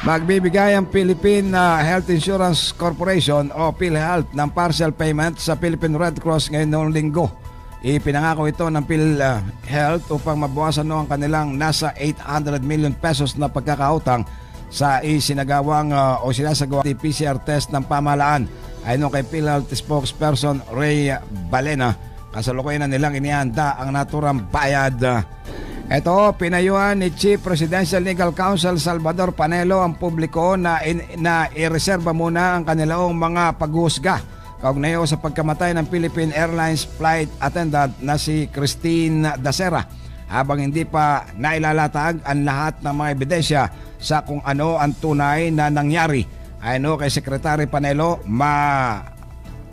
Magbibigay ang Philippine Health Insurance Corporation o PhilHealth ng partial payment sa Philippine Red Cross ngayon noong linggo. Ipinangako ito ng PhilHealth upang mabawasan ang kanilang nasa 800 million pesos na pagkakautang sa isinagawang o sinasagawang PCR test ng pamahalaan. Ayon kay PhilHealth spokesperson Ray Balena, kasalukuyan na nilang inihanda ang naturang bayad. Ito, pinayuhan ni Chief Presidential Legal Counsel Salvador Panelo ang publiko na ireserba muna ang kanilang mga paghuhusga kaugnay sa pagkamatay ng Philippine Airlines flight attendant na si Christine Dacera habang hindi pa nailalatag ang lahat ng mga ebidensya sa kung ano ang tunay na nangyari. Ayon kay Secretary Panelo,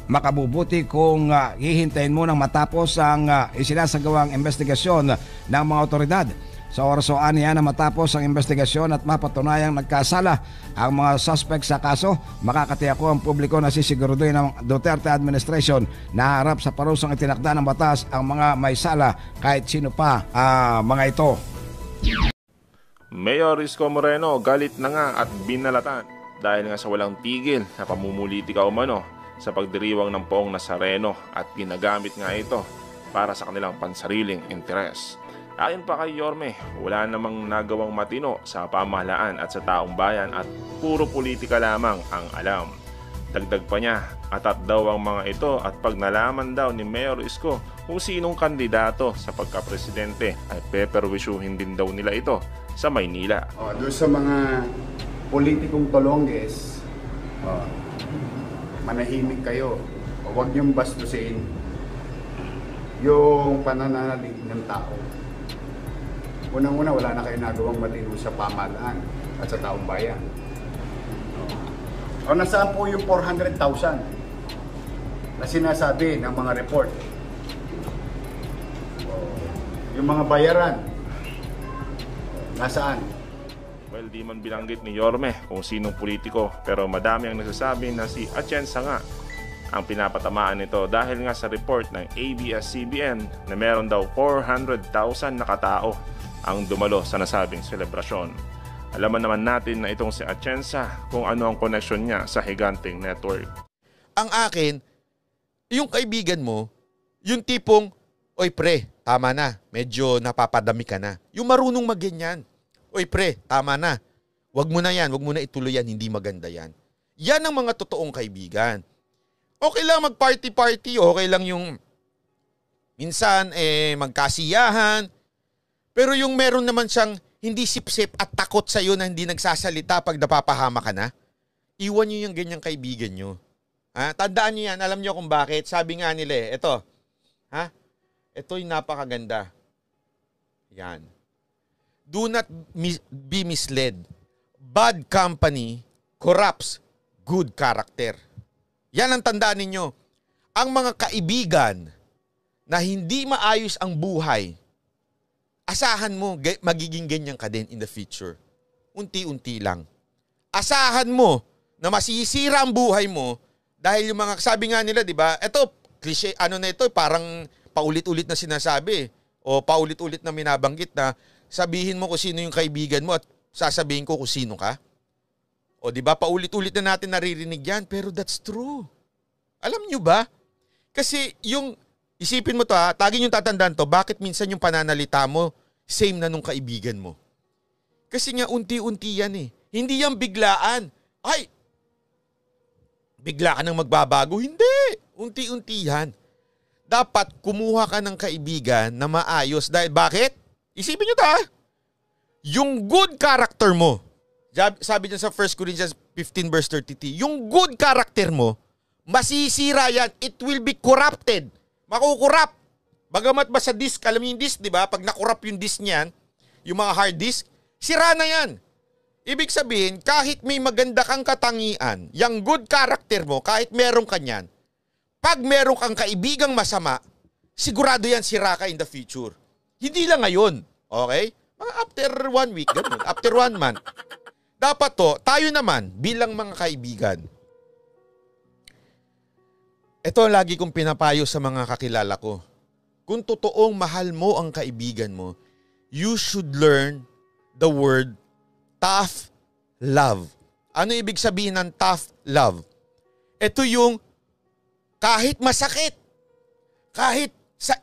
makabubuti kung hihintayin mo nang matapos ang isinasagawang investigasyon ng mga otoridad. Sa orasoan niya na matapos ang investigasyon at mapatunayang nagkasala ang mga suspect sa kaso, makakatiyak ko ang publiko na sisiguraduhin ng Duterte administration na harap sa parusang itinakda ng batas ang mga may sala kahit sino pa mga ito. Mayor Isko Moreno galit na nga at binalatan dahil nga sa walang tigil na pamumulitika umano sa pagdiriwang ng Poong Nazareno at ginagamit nga ito para sa kanilang pansariling interes. Ayon pa kay Yorme, wala namang nagawang matino sa pamahalaan at sa taong bayan at puro politika lamang ang alam. Dagdag pa niya, atat daw ang mga ito at pag nalaman daw ni Mayor Isko kung sinong kandidato sa pagkapresidente ay peperwisyuhin din daw nila ito sa Maynila. Doon sa mga politikong tolongges, manahimik kayo. Huwag niyong bastusin yung pananalig ng tao. Unang-una, wala na kayo nagawang matino sa pamahalaan at sa taong bayan. O nasaan po yung 400,000 na sinasabi ng mga report? Yung mga bayaran, nasaan? Well, di man binanggit ni Yorme kung sinong politiko, pero madami ang nagsasabi na si Atienza nga ang pinapatamaan nito dahil nga sa report ng ABS-CBN na meron daw 400,000 na katao ang dumalo sa nasabing selebrasyon. Alaman naman natin na itong si Atienza kung ano ang koneksyon niya sa higanting network. Ang akin, yung kaibigan mo, yung tipong, oy pre, tama na, medyo napapadami ka na. Yung marunong magganyan. Oy pre, tama na. Wag mo na yan, wag mo na ituloy yan, hindi maganda yan. Yan ang mga totoong kaibigan. Okay lang mag-party-party, okay lang yung minsan magkasiyahan. Pero yung meron naman siyang hindi sip-sip at takot sa'yo na hindi nagsasalita pag napapahama ka na, iwan nyo yung ganyang kaibigan nyo. Tandaan nyo yan, alam nyo kung bakit. Sabi nga nila ito, ito'y napakaganda. Yan. Do not be misled. Bad company corrupts good character. Yan ang tandaan ninyo. Ang mga kaibigan na hindi maayos ang buhay, asahan mo magiging ganyan ka din in the future. Unti-unti lang. Asahan mo na masisira ang buhay mo dahil yung mga, sabi nga nila, di ba? Ito, cliche, na ito, parang paulit-ulit na sinasabi o paulit-ulit na minabanggit na sabihin mo kung sino yung kaibigan mo at sasabihin ko kung sino ka. O di ba, paulit-ulit na natin naririnig yan, pero that's true. Alam nyo ba? Kasi yung, isipin mo to taging yung tatandaan to, bakit minsan yung pananalita mo, same na nung kaibigan mo? Kasi nga unti-unti yan eh. Hindi yan biglaan. Ay, bigla ka nang magbabago. Hindi. Unti-unti yan. Dapat kumuha ka ng kaibigan na maayos. Dahil bakit? Isipin nyo yung good character mo, sabi niya sa 1 Corinthians 15 verse 33, yung good character mo, masisira yan. It will be corrupted. Makukurap. Bagamat ba sa disk, alam niyo yung disk, di ba? Pag nakurap yung disk niyan, yung mga hard disk, sira na yan. Ibig sabihin, kahit may maganda kang katangian, yung good character mo, kahit meron ka niyan, pag meron kang kaibigang masama, sigurado yan sira ka in the future. Hindi lang ngayon, okay? Mga after 1 week, ganun. After 1 month. Dapat tayo naman, bilang mga kaibigan. Ito ang lagi kong pinapayo sa mga kakilala ko. Kung totoong mahal mo ang kaibigan mo, you should learn the word tough love. Ano ibig sabihin ng tough love? Ito yung kahit masakit, kahit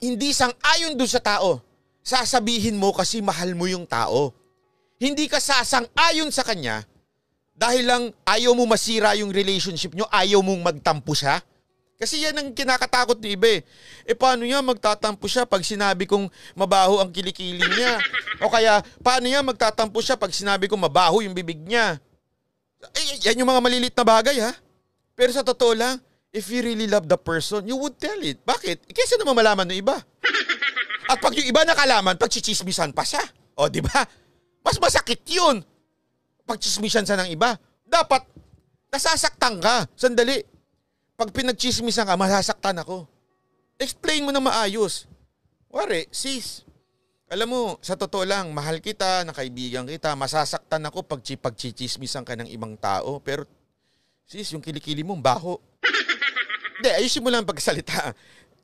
hindi sang-ayon doon sa tao, sasabihin mo kasi mahal mo yung tao. Hindi ka sasang-ayon sa kanya dahil lang ayaw mo masira yung relationship nyo, ayaw mong magtampo siya. Kasi yan ang kinakatakot ni iba eh. Paano niya magtatampo siya pag sinabi kong mabaho ang kilikili niya? O kaya, paano niya magtatampo siya pag sinabi kong mabaho yung bibig niya? Yan yung mga malilit na bagay ha. Pero sa totoo lang, if you really love the person, you would tell it. Bakit? Kaysa naman malaman ng iba. At pag yung iba nakalaman, pagchichismisan pa siya. O di ba? Mas masakit yun. Pagchismisan sa ng iba. Dapat, nasasaktan ka. Sandali. Pag pinagchismisan ka, masasaktan ako. Explain mo na maayos. Wari, sis, alam mo, sa totoo lang, mahal kita, nakaibigan kita, masasaktan ako pag pagchichismisan ka ng ibang tao. Pero, sis, yung kilikili mo, baho. Hindi, ayusin mo lang pagsalita.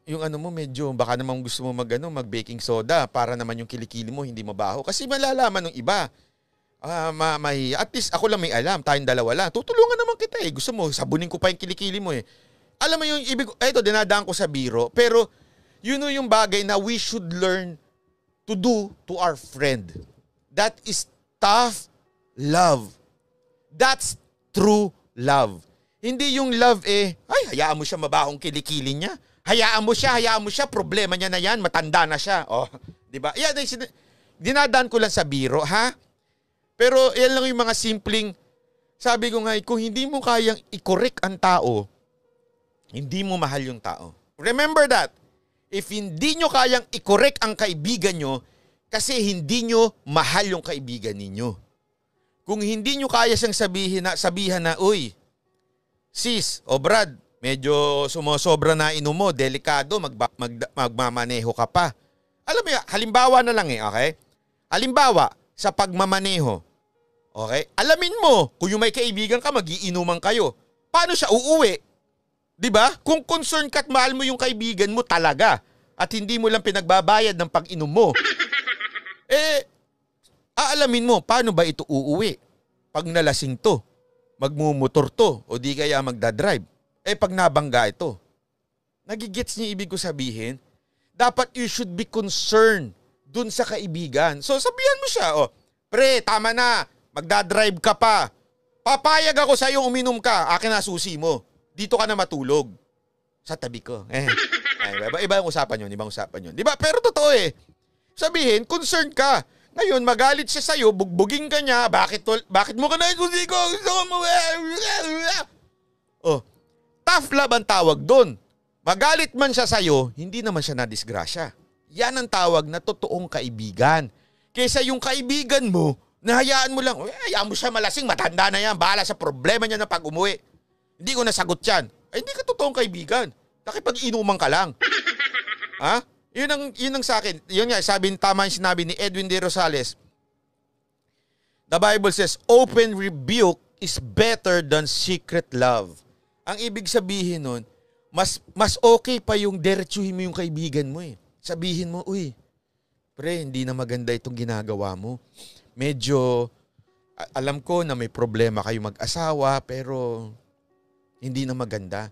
Yung ano mo, medyo, baka naman gusto mo mag-baking soda para naman yung kilikili mo hindi mabaho. Kasi malalaman ng iba. At least ako lang may alam, tayong dalawa lang. Tutulungan naman kita eh. Gusto mo, sabunin ko pa yung kilikili mo eh. Alam mo yung ibig, eto, dinadaan ko sa biro. Pero, yun yung bagay na we should learn to do to our friend. That is tough love. That's true love. Hindi yung love ay hayaan mo siya mabahong kilikili niya. Hayaan mo siya, problema niya na yan, matanda na siya. Oh, di ba? Yan, dinadaan ko lang sa biro, ha? Pero yan lang yung mga simpleng, sabi ko nga, kung hindi mo kayang i-correct ang tao, hindi mo mahal yung tao. Remember that. If hindi nyo kayang i-correct ang kaibigan nyo, kasi hindi nyo mahal yung kaibigan ninyo. Kung hindi nyo kaya siyang sabihan na, uy, sis, o Brad, medyo sumosobra na inom mo, delikado, magmamaneho ka pa. Alam mo yan, halimbawa na lang okay? Halimbawa, sa pagmamaneho, okay? Alamin mo, kung yung may kaibigan ka, magiinuman kayo. Paano siya uuwi? Diba? Kung concerned ka at mahal mo yung kaibigan mo talaga at hindi mo lang pinagbabayad ng pag-inom mo, aalamin mo, paano ba ito uuwi? Pag nalasing to, magmumotor to, o di kaya magdadrive. Pag nabangga ito. Nagigets niyo ibig ko sabihin? Dapat you should be concerned dun sa kaibigan. So sabihan mo siya, pre, tama na, magdadrive ka pa. Papayag ako sa iyo uminom ka, akin na susi mo. Dito ka na matulog. Sa tabi ko. Iba yung usapan yun. Di ba? Pero totoo Sabihin, concerned ka. Ngayon, magalit siya sa'yo, bugbugin ka niya, bakit mo ka na susi ko? Tough love ang tawag doon. Magalit man siya sa'yo, hindi naman siya nadisgrasya. Yan ang tawag na totoong kaibigan. Kaysa yung kaibigan mo, nahayaan mo lang, hayaan mo siya malasing, matanda na yan, bahala sa problema niya na pag umuwi. Hindi ko nasagot yan. Hindi ka totoong kaibigan. Nakipag-inuman ka lang. Ha? Yun ang sa akin. Yun nga, tama yung sinabi ni Edwin De Rosales. The Bible says, open rebuke is better than secret love. Ang ibig sabihin nun, mas okay pa yung diretsuhin mo yung kaibigan mo Sabihin mo, uy, pre, hindi na maganda itong ginagawa mo. Medyo, alam ko na may problema kayo mag-asawa, pero hindi na maganda.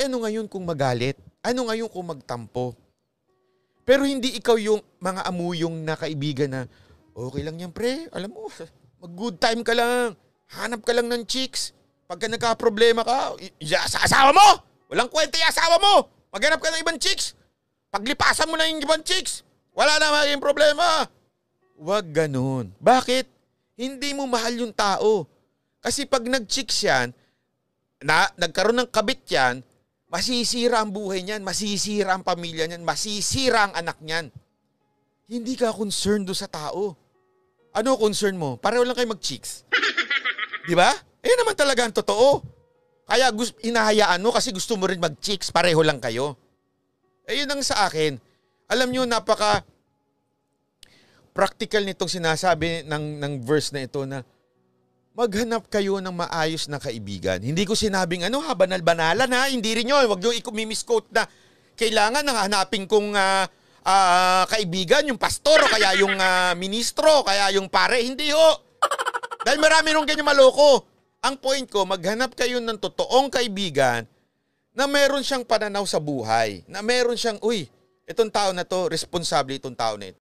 Ano ngayon kung magalit? Ano ngayon kung magtampo? Pero hindi ikaw yung mga amuyong na kaibigan na, okay lang yan pre, alam mo, mag-good time ka lang, hanap ka lang ng chicks. Pagka nagka-problema ka, sa asawa mo! Walang kwenta yung asawa mo! Maghanap ka ng ibang chicks! Paglipasan mo na yung ibang chicks! Wala na maging problema! Huwag ganun. Bakit? Hindi mo mahal yung tao. Kasi pag nag-chicks yan, nagkaroon ng kabit yan, masisira ang buhay niyan, masisira ang pamilya niyan, masisira ang anak niyan. Hindi ka concerned do sa tao. Ano concern mo? Pareho lang kayo mag-chicks. Di ba? Naman talaga ang totoo. Kaya hinahayaan mo kasi gusto mo rin mag-chicks, pareho lang kayo. Yun ang sa akin. Alam nyo, napaka practical nitong sinasabi ng verse na ito na maghanap kayo ng maayos na kaibigan. Hindi ko sinabing banal-banalan ha. Hindi rin yun. Huwag nyo i-misquote na kailangan nang hanapin kong kaibigan, yung pastor, o kaya yung ministro, o kaya yung pare. Hindi ho. Dahil marami nung ganyan maloko. Ang point ko, maghanap kayo ng totoong kaibigan na meron siyang pananaw sa buhay. Na meron siyang, uy, itong tao na to, responsable itong tao na ito.